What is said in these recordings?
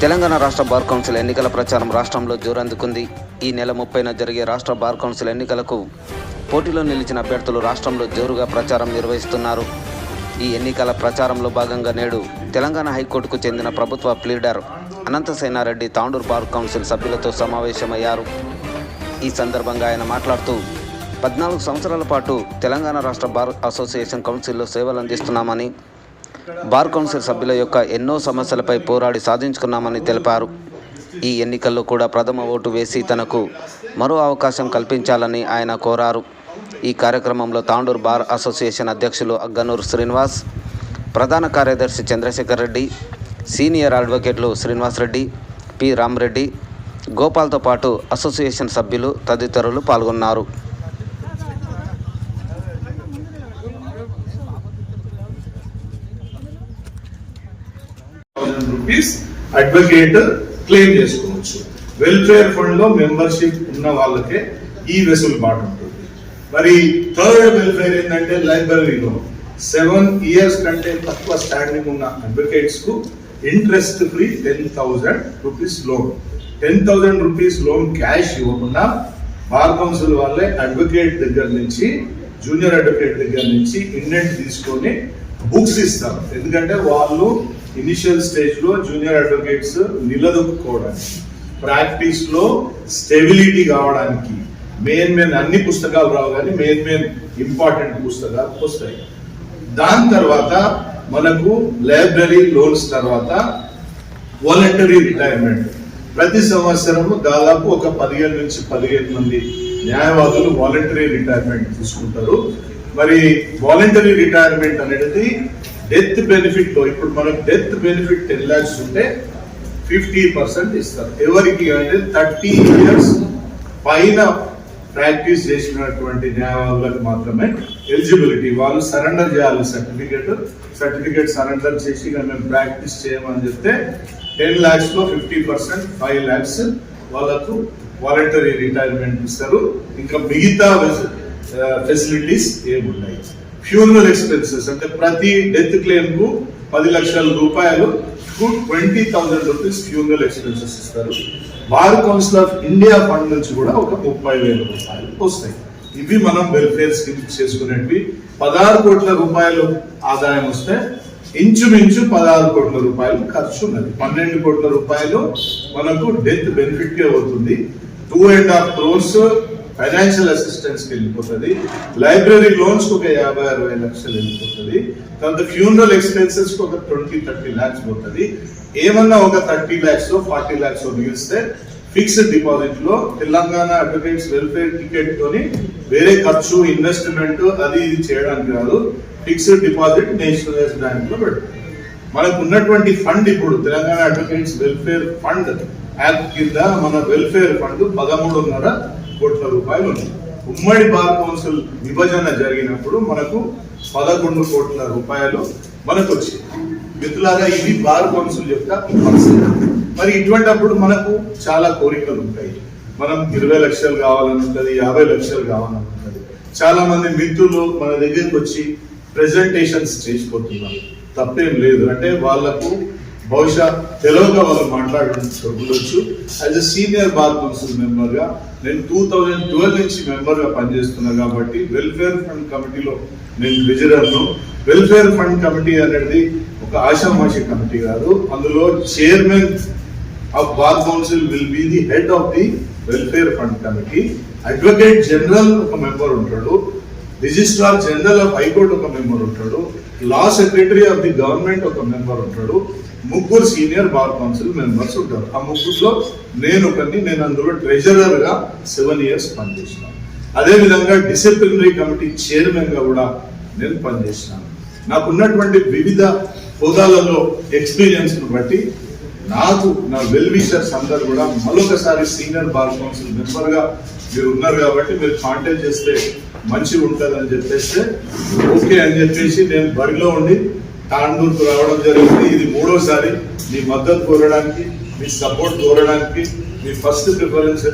తెలంగాణ రాష్ట్ర bar council ఎన్నికల ప్రచారం రాష్ట్రంలో జోరందుకుంది. ఈ నెల 30న జరిగే రాష్ట్ర బార్ కౌన్సిల్ ఎన్నికలకు పోటీలో నిలిచిన అభ్యర్థులు రాష్ట్రంలో జోరుగా ప్రచారం నిర్వహిస్తున్నారు. ఈ ఎన్నికల ప్రచారంలో భాగంగా నేడు తెలంగాణ హైకోర్టుకు చెందిన ప్రభుత్వ pleader Ananthasenareddy Tandur bar council సభ్యులతో సమావేశమయ్యారు. ఈ సందర్భంగా ఆయన మాట్లాడుతూ 14 సంవత్సరాల పాటు తెలంగాణ రాష్ట్ర బార్ అసోసియేషన్ కౌన్సిల్లో సేవలు అందిస్తున్నామని, బార్ కౌన్సిల్ సభ్యుల యొక్క ఎన్నో సమస్యలపై పోరాడి సాధించుకున్నామని తెలిపారు. ఈ ఎన్నికల్లో కూడా ప్రథమ ఓటు వేసి తనకు మరో అవకాశం కల్పించాలని ఆయన కోరారు. ఈ కార్యక్రమంలో తాండూరు బార్ అసోసియేషన్ అధ్యక్షులు అగ్గనూరు శ్రీనివాస్, ప్రధాన కార్యదర్శి చంద్రశేఖర్ రెడ్డి, సీనియర్ అడ్వకేట్లు శ్రీనివాస్ రెడ్డి, పి రామరెడ్డి, గోపాల్తో పాటు అసోసియేషన్ సభ్యులు తదితరులు పాల్గొన్నారు. అడ్వకేట్ క్లెయిమ్ చేసుకోవచ్చు. వెల్ఫేర్ ఫండ్ లో మెంబర్షిప్ ఉన్న వాళ్ళకే ఈ వెసులుబాటు ఉంటుంది. మరి థర్డ్ వెల్ఫేర్ ఏంటంటే లైబ్రరీలో 7 years కంటే తక్కువ స్టాండింగ్ ఉన్న అడ్వకేట్స్ కు interest free 10,000 rupees loan. 10,000 rupees loan cash ఇవ్వకుండా బార్ కౌన్సిల్ వాళ్ళే అడ్వకేట్ దగ్గర నుంచి, జూనియర్ అడ్వకేట్ దగ్గర నుంచి ఇండెంట్ తీసుకొని బుక్స్ ఇస్తారు. ఎందుకంటే వాళ్ళు ఇనిషియల్ స్టేజ్ లో జూనియర్ అడ్వకేట్స్ నిలదొక్కుకోవడానికి, ప్రాక్టీస్ లో స్టెబిలిటీ కావడానికి మెయిన్ అన్ని పుస్తకాలు రావు కానీ మెయిన్ ఇంపార్టెంట్ పుస్తకాలు వస్తాయి. దాని తర్వాత మనకు లైబ్రరీ లోన్స్, తర్వాత వాలంటరీ రిటైర్మెంట్. ప్రతి సంవత్సరము దాదాపు ఒక 15 నుంచి 17 మంది న్యాయవాదులు వాలంటరీ రిటైర్మెంట్ తీసుకుంటారు. మరి వాలంటరీ రిటైర్మెంట్ అనేది డెత్ బెనిఫిట్ లో, ఇప్పుడు మనకు డెత్ బెనిఫిట్ 10 lakhs ఉంటే 50% ఇస్తారు. ఎవరికి అంటే 30 years పైన ప్రాక్టీస్ చేసినటువంటి న్యాయవాదులకు మాత్రమే ఎలిజిబిలిటీ. వాళ్ళు సరెండర్ చేయాలి సర్టిఫికేట్ సరెండర్ చేసి మేము ప్రాక్టీస్ చేయమని చెప్తే 10 lakhs లో 50% 5 lakhs వాళ్ళకు వాలంటరీ రిటైర్మెంట్ ఇస్తారు. ఇంకా మిగతా ఫెసిలిటీస్ ఏమున్నాయి? ఫ్యూనరల్ ఎక్స్పెన్సెస్ అంటే ప్రతి డెత్ క్లెయిమ్ కు 10 లక్షల రూపాయలు 20,000 rupees ఫ్యూనరల్ ఎక్స్పెన్సెస్ ఇస్తారు. Bar council of India fund నుంచి కూడా ఒక 30,000 రూపాయలు వస్తాయి. ఇవి మనం వెల్ఫేర్ స్కీమ్స్ చేసుకునేవి. 16 కోట్ల రూపాయలు ఆదాయం వస్తే ఇంచుమించు 16 కోట్ల రూపాయలు ఖర్చు ఉన్నది. 12 కోట్ల రూపాయలు మనకు డెత్ బెనిఫిట్ కే అవుతుంది. 2.5 crores ఫైనాన్షియల్ అసిస్టెన్స్ కి వెళ్ళిపోతుంది. లైబ్రరీ లోన్స్ కు ఒక 50-60 లక్షలు వెళ్ళిపోతుంది. తర్వాత ఫ్యూనరల్ ఎక్స్పెన్సెస్ కు ఒక 20-30 lakhs పోతుంది. ఏమన్నా ఒక 30 lakhs 40 lakhs మిగిలిస్తే ఫిక్స్డ్ డిపాజిట్ లో తెలంగాణ అడ్వకేట్స్ వెల్ఫేర్ టికెట్ తోని వేరే ఖర్చు, ఇన్వెస్ట్మెంట్ అది ఇది చేయడానికి రాదు. ఫిక్స్డ్ డిపాజిట్ నేషనలైజ్ బ్యాంక్ లో పెడుతుంది. మనకు ఉన్నటువంటి ఫండ్ ఇప్పుడు Telangana advocates welfare fund act కింద మన వెల్ఫేర్ ఫండ్ 13.5 కోట్ల రూపాయలు ఉంది. ఉమ్మడి బార్ కౌన్సిల్ విభజన జరిగినప్పుడు మనకు 11 కోట్ల రూపాయలు మనకు వచ్చింది. మిత్రులారా, ఇది బార్ కౌన్సిల్ యొక్క పరిస్థితి. మరి ఇటువంటిప్పుడు మనకు చాలా కోరికలు ఉంటాయి. మనం 20 లక్షలు కావాలని ఉంటుంది, 50 లక్షలు కావాలని ఉంటుంది. చాలా మంది మిత్రులు మన దగ్గరికి వచ్చి ప్రెజెంటేషన్స్ చేసిపోతున్నారు. తప్పేం లేదు. అంటే వాళ్లకు బహుశా తెలియక వాళ్ళు మాట్లాడుతుండొచ్చు. As a senior bar council member గా నేను 2012 నుంచి మెంబర్ గా పనిచేస్తున్నా కాబట్టి వెల్ఫేర్ ఫండ్ కమిటీలో నేను ట్రెజరర్ను. వెల్ఫేర్ ఫండ్ కమిటీ అనేది ఒక ఆషామాషి కమిటీ కాదు. అందులో chairman of bar council will be the head of the welfare fund committee. Advocate general ఒక మెంబర్ ఉంటాడు, రిజిస్ట్రార్ జనరల్ ఆఫ్ హైకోర్టు ఒక మెంబర్ ఉంటాడు, లా సెక్రటరీ ఆఫ్ ది గవర్నమెంట్ ఒక మెంబర్ ఉంటాడు, 3 సీనియర్ బార్ కౌన్సిల్ మెంబర్స్ ఉంటారు. ఆ 3లో నేను అందులో ట్రెజరర్ గా 7 years పనిచేసినాను. అదే విధంగా డిసిప్లినరీ కమిటీ చైర్మన్ గా కూడా నేను పనిచేసినాను. నాకున్నటువంటి వివిధ హోదాలలో ఎక్స్పీరియన్స్ ను బట్టి నాకు నా వెల్ విషర్స్ అందరు కూడా మరొకసారి సీనియర్ బార్ కౌన్సిల్ మెంబర్ గా మీరు ఉన్నారు కాబట్టి మీరు కాంటాక్ట్ చేస్తే మంచిగా ఉంటుంది అని చెప్పేస్తే ఓకే అని చెప్పేసి నేను బరిలో ఉండి తాండూరుకు రావడం జరిగింది. ఇది 3వసారి మీ మద్దతు కోరడానికి, మీ సపోర్ట్ కోరడానికి, మీ ఫస్ట్ ప్రిఫరెన్స్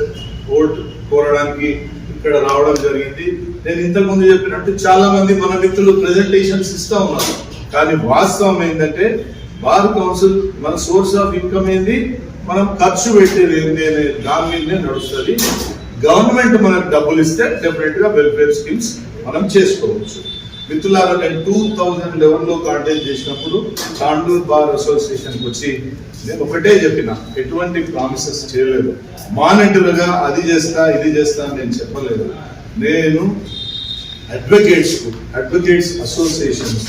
ఓట్ కోరడానికి ఇక్కడ రావడం జరిగింది. నేను ఇంతకుముందు చెప్పినట్టు చాలా మంది మన మిత్రులు ప్రెజెంటేషన్స్ ఇస్తా ఉన్నారు. కానీ వాస్తవం ఏంటంటే బార్ కౌన్సిల్ మన సోర్స్ ఆఫ్ ఇన్కమ్ ఏంది, మనం ఖర్చు పెట్టేది ఏంది అనే దాని మీదనే నడుస్తుంది. గవర్నమెంట్ మనకు డబ్బులు ఇస్తే డెఫినెట్ గా వెల్ఫేర్ స్కీమ్స్ మనం చేసుకోవచ్చు. మిత్రులారా, నేను 2011లో కాంటాక్ట్ చేసినప్పుడు తాండూర్ బార్ అసోసియేషన్కి వచ్చి నేను ఒకటే చెప్పిన, ఎటువంటి ప్రామిసెస్ చేయలేదు. మానిటర్గా అది చేస్తా ఇది చేస్తా అని నేను చెప్పలేదు. నేను అడ్వకేట్స్ అసోసియేషన్స్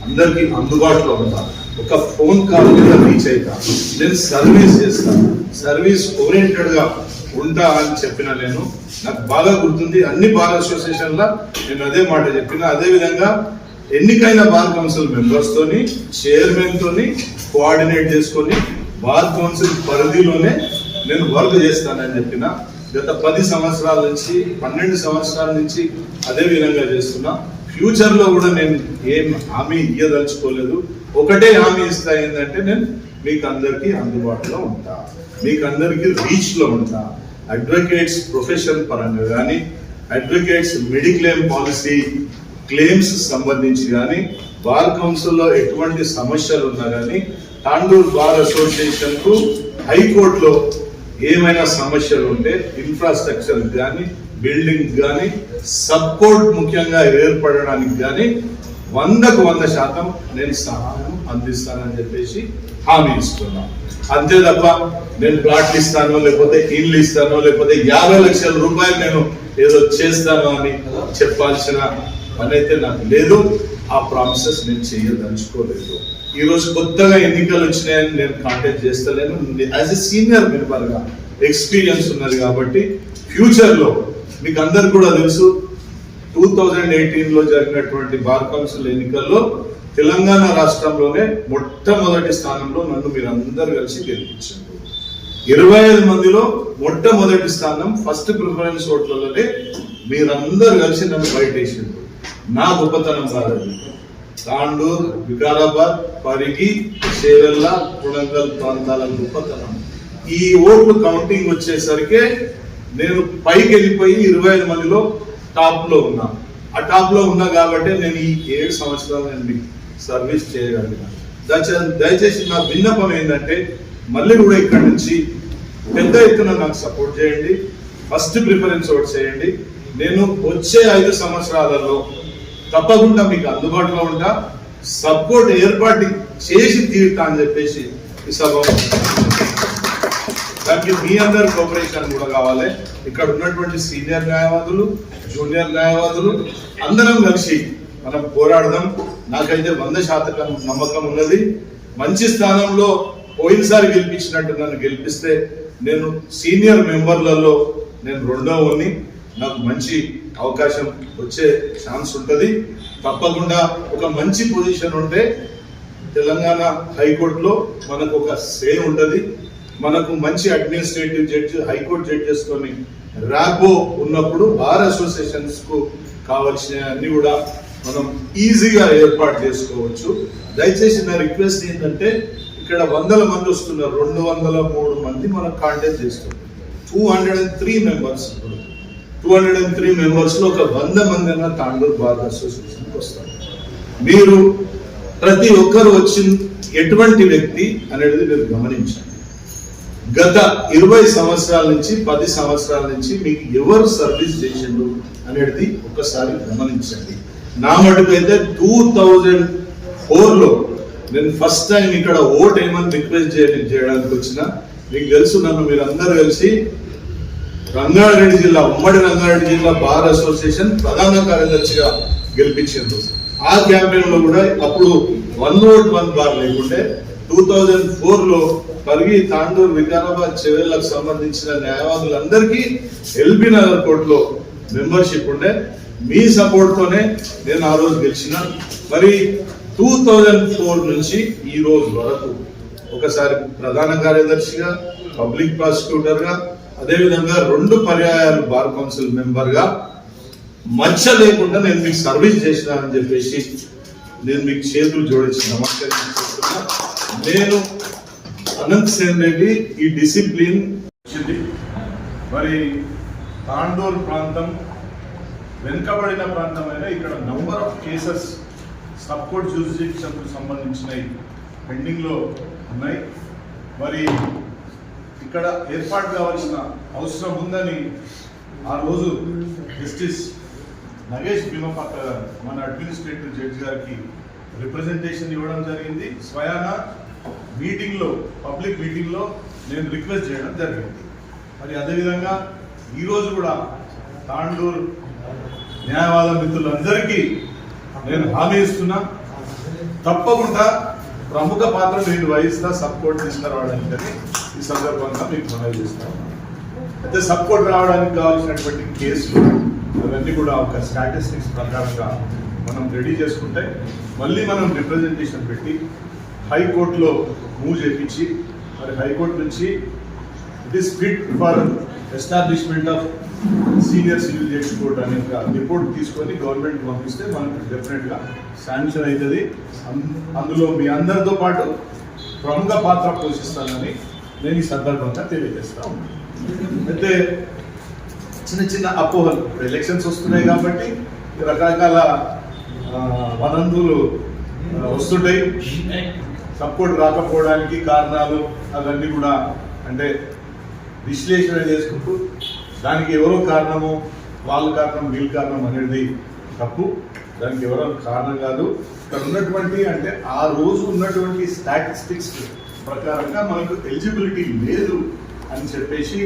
అందరికీ అందుబాటులో ఉంటా, ఒక ఫోన్ కాల్ మీద రీచ్ అవుతా, నేను సర్వీస్ చేస్తాను, సర్వీస్ ఓరియంటెడ్ గా ఉంటా అని చెప్పిన. నేను నాకు బాగా గుర్తుంది, అన్ని బార్ అసోసియేషన్ల నేను అదే మాట చెప్పిన. అదే విధంగా ఎన్నికైన బార్ కౌన్సిల్ మెంబర్స్ తోని, చైర్మన్ తోని కోఆర్డినేట్ చేసుకొని బార్ కౌన్సిల్ పరిధిలోనే నేను వర్క్ చేస్తానని చెప్పిన. గత 10 సంవత్సరాల నుంచి 12 సంవత్సరాల నుంచి అదే విధంగా చేస్తున్నా. ఫ్యూచర్ లో కూడా నేను ఏం హామీ ఇయ్యదలుచుకోలేదు. ఒకటే హామీ ఇస్తా, ఏంటంటే నేను మీకు అందరికీ అందుబాటులో ఉంటా, మీకు అందరికీ రీచ్ లో ఉంటా. అడ్వకేట్స్ ప్రొఫెషన్ పరంగా కానీ, అడ్వకేట్స్ మెడిక్లెయిమ్ పాలసీ క్లెయిమ్స్ సంబంధించి కానీ, బార్ కౌన్సిల్లో ఎటువంటి సమస్యలు ఉన్నా కానీ, తాండూర్ బార్ అసోసియేషన్ కు హైకోర్టులో ఏమైనా సమస్యలు ఉంటే ఇన్ఫ్రాస్ట్రక్చర్ కానీ, బిల్డింగ్ కానీ, సపోర్ట్ ముఖ్యంగా ఏర్పడడానికి కానీ 100% నేను సహాయం అందిస్తానని చెప్పేసి హామీ ఇస్తున్నాను. అంతే తప్ప నేను ప్లాట్లు ఇస్తానో, లేకపోతే ఇల్లు ఇస్తానో, లేకపోతే 50 లక్షల రూపాయలు నేను ఏదో చేస్తాను అని చెప్పాల్సిన పని అయితే నాకు లేదు. ఆ ప్రామిసెస్ నేను చేయదలుచుకోలేదు. ఈ రోజు కొత్తగా ఎన్నికలు వచ్చినాయని నేను కాంటాక్ట్ చేస్తలేను. యాజ్ ఎ సీనియర్ మెంబర్ గా ఎక్స్పీరియన్స్ ఉన్నది కాబట్టి ఫ్యూచర్ లో మీకు అందరు కూడా తెలుసు, 2018లో జరిగినటువంటి బార్ కౌన్సిల్ ఎన్నికల్లో తెలంగాణ రాష్ట్రంలోనే మొట్టమొదటి స్థానంలో నన్ను మీరు అందరు కలిసి గెలిపించారు. 25 మందిలో మొట్టమొదటి స్థానం ఫస్ట్ ప్రిఫరెన్స్ ఓట్లలోనే మీరందరూ కలిసి నన్ను బయటేసారు. నా గొప్పతనం కాదు, తాండూర్, వికారాబాద్, పరిగి, చేవెళ్ళ, కొడంగల్ ప్రాంతాల గొప్పతనం. ఈ ఓట్లు కౌంటింగ్ వచ్చేసరికి నేను పైకి వెళ్ళిపోయి 25 మందిలో టాప్ లో ఉన్నా. ఆ టాప్ లో ఉన్నా కాబట్టి నేను ఈ 7 సంవత్సరాలు నేను మీకు సర్వీస్ చేయగలిగిన. దయచేసి నా విన్నపం ఏంటంటే, మళ్ళీ కూడా ఇక్కడ నుంచి పెద్ద ఎత్తున నాకు సపోర్ట్ చేయండి, ఫస్ట్ ప్రిఫరెన్స్ ఓట్ చేయండి. నేను వచ్చే 5 సంవత్సరాలలో తప్పకుండా మీకు అందుబాటులో ఉంటా, సపోర్ట్ ఏర్పాటు చేసి తీరుతా అని చెప్పేసి ఈ సభ. దానికి మీ అందరి కోఆపరేషన్ కూడా కావాలి. ఇక్కడ ఉన్నటువంటి సీనియర్ న్యాయవాదులు, జూనియర్ న్యాయవాదులు అందరం కలిసి మనం పోరాడదాం. నాకైతే 100% నమ్మకం ఉన్నది. మంచి స్థానంలో పోయినసారి గెలిపించినట్టు నన్ను గెలిపిస్తే నేను సీనియర్ మెంబర్లలో నేను 2వ. నాకు మంచి అవకాశం వచ్చే ఛాన్స్ ఉంటుంది. తప్పకుండా ఒక మంచి పొజిషన్ ఉంటే తెలంగాణ హైకోర్టులో మనకు ఒక సే ఉంటుంది. మనకు మంచి అడ్మినిస్ట్రేటివ్ జడ్జి, హైకోర్టు జడ్జెస్ తోని ర్యాపో ఉన్నప్పుడు బార్ అసోసియేషన్స్ కు కావాల్సిన అన్ని కూడా మనం ఈజీగా ఏర్పాటు చేసుకోవచ్చు. దయచేసి నా రిక్వెస్ట్ ఏంటంటే, ఇక్కడ 100 మంది వస్తున్నారు, 203 మంది మనం కాంటాక్ట్ చేస్తున్నారు. 203 మెంబర్స్. 203 మెంబర్స్ లో ఒక 100 మంది అన్న తాండూర్ బార్ అసోసియేషన్ వస్తారు. మీరు ప్రతి ఒక్కరు వచ్చి ఎటువంటి వ్యక్తి అనేది మీరు గమనించండి. గత 20 సంవత్సరాల నుంచి 10 సంవత్సరాల నుంచి మీకు ఎవరు సర్వీస్ చేసిండు అనేది ఒక్కసారి గమనించండి. నా మటుకు అయితే 2004లో నేను ఫస్ట్ టైం ఇక్కడ ఓట్ ఏమని రిక్వెస్ట్ చేయడానికి వచ్చిన. మీకు తెలుసు, నన్ను మీరు అందరూ కలిసి రంగారెడ్డి జిల్లా, ఉమ్మడి రంగారెడ్డి జిల్లా బార్ అసోసియేషన్ ప్రధాన కార్యదర్శిగా గెలిపించారు. ఆ క్యాంపెయిన్ లో కూడా అప్పుడు 1 ఓట్ 1 బార్ లేకుంటే 2004లో పరిగి, తాండూర్, వికారాబాద్, చెవెళ్ళకు సంబంధించిన న్యాయవాదులందరికీ ఎల్బీ నగర్ కోర్టులో మెంబర్షిప్ ఉండే. మీ సపోర్ట్ తోనే నేను ఆ రోజు గెలిచిన. మరి 2004 నుంచి ఈ రోజు వరకు ఒకసారి ప్రధాన కార్యదర్శిగా, పబ్లిక్ ప్రాసిక్యూటర్ గా, అదేవిధంగా 2 పర్యాయాలు బార్ కౌన్సిల్ మెంబర్ గా మచ్చ లేకుండా నేను మీకు సర్వీస్ చేసినానని చెప్పేసి నేను మీకు చేతులు జోడించి నమస్కరిస్తున్నా. నేను అనంత్ సేన్ రెడ్డి ఈ డిసిప్లిన్ వచ్చింది. మరి తాండూర్ ప్రాంతం వెనుకబడిన ప్రాంతమైన ఇక్కడ number of cases sub court jurisdiction కు సంబంధించినవి పెండింగ్లో ఉన్నాయి. మరి ఇక్కడ ఏర్పాటు కావాల్సిన అవసరం ఉందని ఆ రోజు జస్టిస్ నగేష్ భీమపాత్ర గారు మన అడ్మినిస్ట్రేటివ్ జడ్జి గారికి రిప్రజెంటేషన్ ఇవ్వడం జరిగింది. స్వయాన మీటింగ్లో, పబ్లిక్ మీటింగ్లో నేను రిక్వెస్ట్ చేయడం జరిగింది. మరి అదేవిధంగా ఈరోజు కూడా తాండూరు న్యాయవాద మిత్రులందరికీ నేను హామీ ఇస్తున్నా, తప్పకుండా ప్రముఖ పాత్ర నేను వహిస్తా సపోర్ట్ తీసుకురావడానికి ఈ సందర్భంగా మీకు మనవి చేస్తాను. అయితే సపోర్ట్ రావడానికి కావాల్సినటువంటి కేసులు అవన్నీ కూడా ఒక స్టాటిస్టిక్స్ ప్రకారంగా మనం రెడీ చేసుకుంటే మళ్ళీ మనం రిప్రజెంటేషన్ పెట్టి హైకోర్టులో మూవ్ చేయించి మరి హైకోర్టు నుంచి it is fit for establishment of senior civil judge court అనే రిపోర్ట్ తీసుకొని గవర్నమెంట్ పంపిస్తే మనకు డెఫినెట్గా శాంక్షన్ అవుతుంది. అందులో మీ అందరితో పాటు ప్రముఖ పాత్ర పోషిస్తానని నేను ఈ సందర్భంగా తెలియజేస్తా ఉన్నాను. అయితే చిన్న చిన్న అపోహలు, ఎలక్షన్స్ వస్తున్నాయి కాబట్టి రకరకాల వదంతులు వస్తుంటాయి. సపోర్ట్ రాకపోవడానికి కారణాలు అవన్నీ కూడా అంటే విశ్లేషణ చేసుకుంటూ దానికి ఎవరో కారణము, వాళ్ళ కారణం, వీళ్ళ కారణం అనేది తప్పు. దానికి ఎవరో కారణం కాదు. ఇక్కడ ఉన్నటువంటి అంటే ఆ రోజు ఉన్నటువంటి స్టాటిస్టిక్స్ ప్రకారంగా మనకు ఎలిజిబిలిటీ లేదు అని చెప్పేసి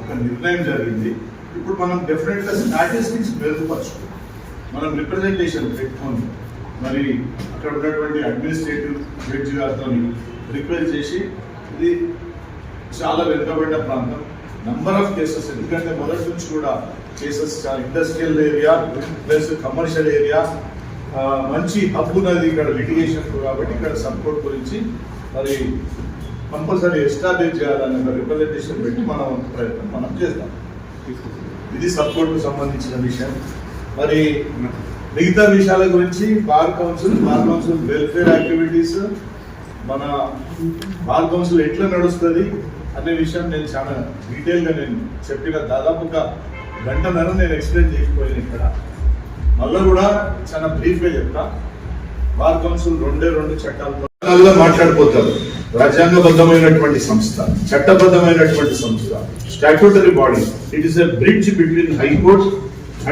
ఒక నిర్ణయం జరిగింది. ఇప్పుడు మనం డెఫినెట్గా స్టాటిస్టిక్స్ మెరుగుపరచుకుంటాం. మనం రిప్రజెంటేషన్ పెట్టుకొని మరి అక్కడ ఉన్నటువంటి అడ్మినిస్ట్రేటివ్ జడ్జి గారితో రిక్వెస్ట్ చేసి, ఇది చాలా వెనుకబడిన ప్రాంతం, నంబర్ ఆఫ్ కేసెస్, ఎందుకంటే మొదటి నుంచి కూడా కేసెస్ చాలా industrial area plus commercial area, మంచి హబ్ ఉన్నది ఇక్కడ లిటిగేషన్ కాబట్టి ఇక్కడ సపోర్ట్ గురించి మరి కంపల్సరీ ఎస్టాబ్లిష్ చేయాలనే రిప్రజెంటేషన్ పెట్టి మనం ప్రయత్నం మనం చేద్దాం. ఇది సపోర్ట్కు సంబంధించిన విషయం. మరి మిగతా విషయాల గురించి బార్ కౌన్సిల్ వెల్ఫేర్ యాక్టివిటీస్, మన బార్ కౌన్సిల్ ఎట్లా నడుస్తుంది అనే విషయం నేను చాలా డీటెయిల్గా నేను చెప్పిన దాదాపు ఒక గంటన్నర నేను ఎక్స్ప్లెయిన్ చేయకపోయాను. ఇక్కడ మళ్ళీ కూడా చాలా బ్రీఫ్గా చెప్తా. బార్ కౌన్సిల్ రెండు చట్టాలతో మాట్లాడిపోతారు. రాజ్యాంగబద్ధమైనటువంటి సంస్థ, చట్టబద్ధమైనటువంటి సంస్థ, statutory body. It is a bridge between high court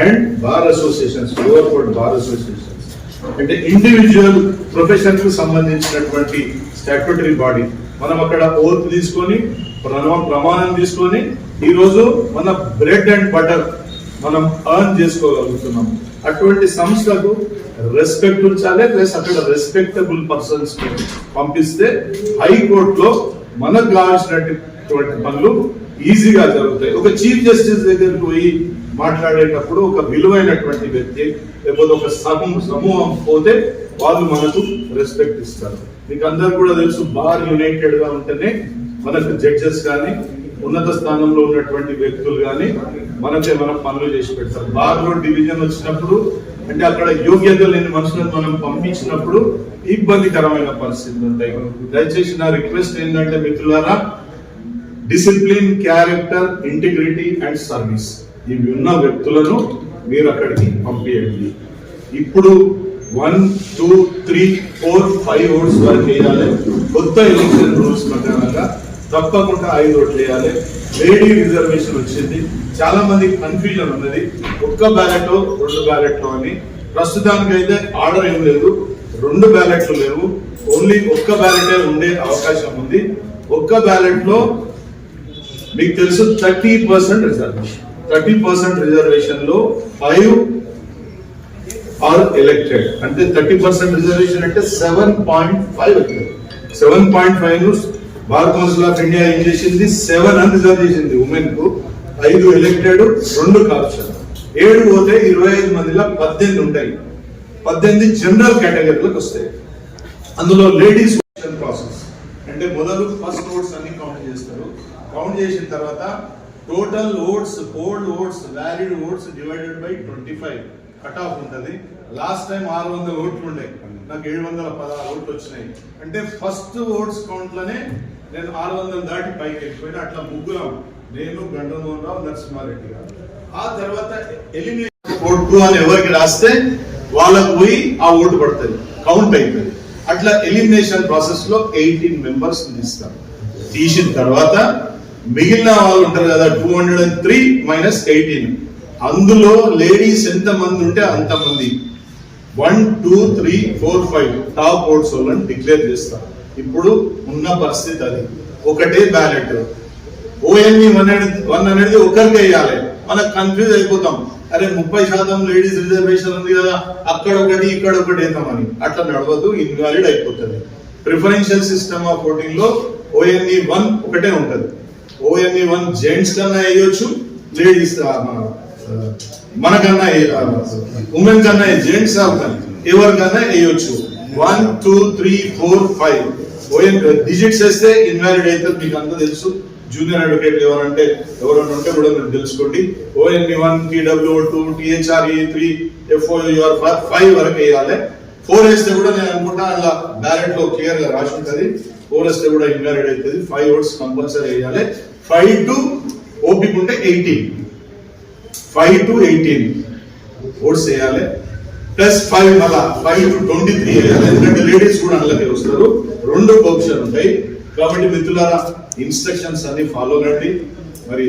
and bar associations, lower court bar associations. అంటే ఇండివిజువల్ ప్రొఫెషన్ కు సంబంధించినటువంటి స్టాట్యూటరీ బాడీ. మనం అక్కడ ఓత్ తీసుకొని ప్రమాణం తీసుకొని ఈరోజు మన బ్రెడ్ అండ్ బటర్ మనం ఎర్న్ చేసుకోగలుగుతున్నాం. అటువంటి సంస్థకు రెస్పెక్ట్ ఉంచాలి, ప్లస్ అక్కడ రెస్పెక్టబుల్ పర్సన్స్ పంపిస్తే హైకోర్టులో మనకు కావాల్సినటువంటి పనులు ఈజీగా జరుగుతాయి. ఒక చీఫ్ జస్టిస్ దగ్గరికి పోయి మాట్లాడేటప్పుడు ఒక విలువైనటువంటి వ్యక్తి లేకపోతే ఒక సమూహం పోతే వాళ్ళు మనకు రెస్పెక్ట్ ఇస్తారు. మీకు అందరు కూడా తెలుసు, బార్ యునైటెడ్ గా ఉంటేనే మనకు జడ్జెస్ కానీ ఉన్నత స్థానంలో ఉన్నటువంటి వ్యక్తులు కానీ మనకే మనం పనులు చేసి పెడతారు. బార్ లో డివిజన్ వచ్చినప్పుడు అంటే అక్కడ యోగ్యత లేని మనుషులను మనం పంపించినప్పుడు ఇబ్బందికరమైన పరిస్థితులు ఉంటాయి. దయచేసి నా రిక్వెస్ట్ ఏంటంటే మిత్రులారా, discipline, character, integrity and service, ఇవి ఉన్న వ్యక్తులను మీరు అక్కడికి పంపించండి. ఇప్పుడు 1, 2, 3, 4, 5 ఓట్స్ వరకు వేయాలి. కొత్త ఎలక్షన్ రూల్స్ ప్రకారంగా తప్పకుండా 5 ఓట్లు వేయాలి. లేడీ రిజర్వేషన్ వచ్చింది, చాలా మంది కన్ఫ్యూజన్ ఉన్నది, ఒక్క బ్యాలెట్ 2 బ్యాలెట్లు అని. ప్రస్తుతానికి అయితే ఆర్డర్ ఏం లేదు, 2 బ్యాలెట్లు లేవు, ఓన్లీ ఒక్క బ్యాలెటే ఉండే అవకాశం ఉంది. ఒక్క బ్యాలెట్ లో మీకు తెలుసు 30% రిజర్వేషన్. 30% రిజర్వేషన్ లో 5 ఆర్ ఎలక్టెడ్. అంటే 30% రిజర్వేషన్ అంటే 7.5. 7.5 బార్ కౌన్సిల్ ఆఫ్ ఇండియా ఏం చేసింది, 7 అని రిజర్వ్ చేసింది ఉమెన్ కు. 5 ఎలక్టెడ్, 2 కార్పొరేషన్. 7 పోతే 25 మందిలో 18 ఉంటాయి. 18 జనరల్ కేటగిరీలకు వస్తాయి. అందులో లేడీస్ ప్రాసెస్ అంటే మొదలు ఫస్ట్ ఓట్స్ అన్ని కౌంట్ చేస్తారు. కౌంట్ చేసిన తర్వాత total votes, fold oats, valid votes divided by 25 cut off ఉంటుంది. లాస్ట్ టైం 600 ఓట్లు ఉండే, నాకు 716 ఓట్లు వచ్చినాయి. అంటే ఫస్ట్ ఓట్స్ కౌంట్ లోనే నేను 600 దాటి పైకి వెళ్ళిపోయినా. అట్లా ముగ్గురం, నేను, గండమోహన్ రావు, నరసింహారెడ్డి గారు. ఆ తర్వాత ఎలిమినేషన్ ఓట్ 2 అని ఎవరికి రాస్తే వాళ్ళకు పోయి ఆ ఓటు పడుతుంది, కౌంట్ అవుతుంది. అట్లా ఎలిమినేషన్ ప్రాసెస్ లో 18 మెంబర్స్ తీస్తారు. తీసిన తర్వాత మిగిలిన వాళ్ళు ఉంటారు కదా 203 మైనస్ 18, అందులో లేడీస్ ఎంత మంది ఉంటే అంతమంది 1, 2, 3, 4, 5 టాప్ ఓట్స్ వాళ్ళని డిక్లేర్ చేస్తారు. ఇప్పుడు ఉన్న పరిస్థితి అది, ఒకటే బ్యాలెట్. ఓఎన్ఈ 1 అనేది ఒకరికి వేయాలి. మనకు కన్ఫ్యూజ్ అయిపోతాం, అరే 30% లేడీస్ రిజర్వేషన్ ఉంది కదా, అక్కడ ఒకటి ఇక్కడ ఒకటి వేద్దామని. అట్లా నడవద్దు, ఇన్వాలిడ్ అయిపోతుంది. ప్రిఫరెన్షియల్ సిస్టమ్ ఆఫ్ ఓటింగ్ లో ఓఎన్ఈ 1 ఒకటే ఉంటది. ఓఎన్ఈ 1 జెంట్స్ కన్నా వేయొచ్చు, లేడీస్ మనకన్నా ఉమెన్ కన్నా జెంట్స్ ఎవరికన్నా వేయొచ్చు. 1, 2, 3, 4, 5 ఓఎన్ డిజిట్స్ వేస్తే ఇన్వాలిడ్ అయితే మీకు అంతా తెలుసు. జూనియర్ అడ్వకేట్ ఎవరైనా ఉంటే కూడా మీరు తెలుసుకోండి. ఓఎన్ఈ 1, TWO2, THRE 3, FOUR 5 వరకు వేయాలి. 4 వేస్తే కూడా నేను అనుకుంటా అలా బ్యాలెట్ లో క్లియర్ గా రాసి ఉంటుంది. 4 వేస్తే కూడా ఇన్వాలిడ్ అవుతుంది. 5 ఓట్స్ కంపల్సరీ వేయాలి. 5 to ఓపిక ఉంటే 18, 5 to 18 ఓట్స్ వేయాలి. ప్లస్ 5 మళ్ళా 5 to 23 వేయాలి. ఎందుకంటే లేడీస్ కూడా అందులోకి వస్తారు. 2 ఆప్షన్ ఉంటాయి. కాబట్టి మిత్రులారా, ఇన్స్ట్రక్షన్స్ అన్ని ఫాలో కండి. మరి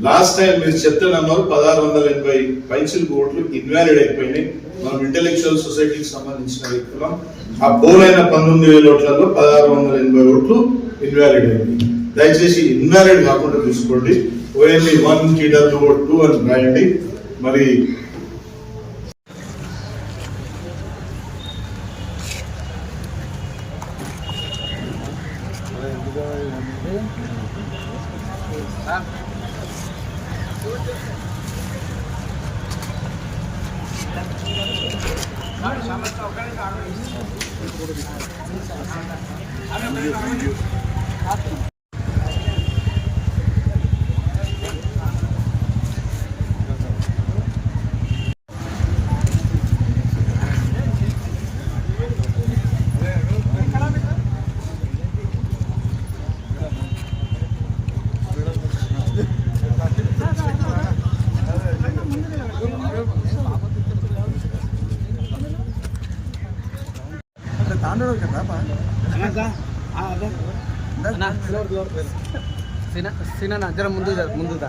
లాస్ట్ టైం మీరు చెప్తున్నారు 1680 పైచిలకు ఓట్లు ఇన్వాలిడ్ అయిపోయినాయి. మనం ఇంటెలెక్చువల్ సొసైటీకి సంబంధించిన వ్యక్తులం. ఆ పోలైన 19,000 ఓట్లలో 1680 ఓట్లు ఇన్వాలిడ్ అయింది. దయచేసి ఇన్వాలిడ్ కాకుండా చూసుకోండి. ఓఎన్ఈ 1, TWO2 అని రాయండి. మరి జర ముందు దా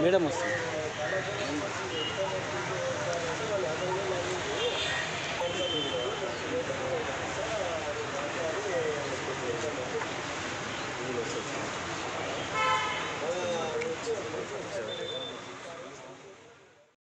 మేడం వస్తుంది.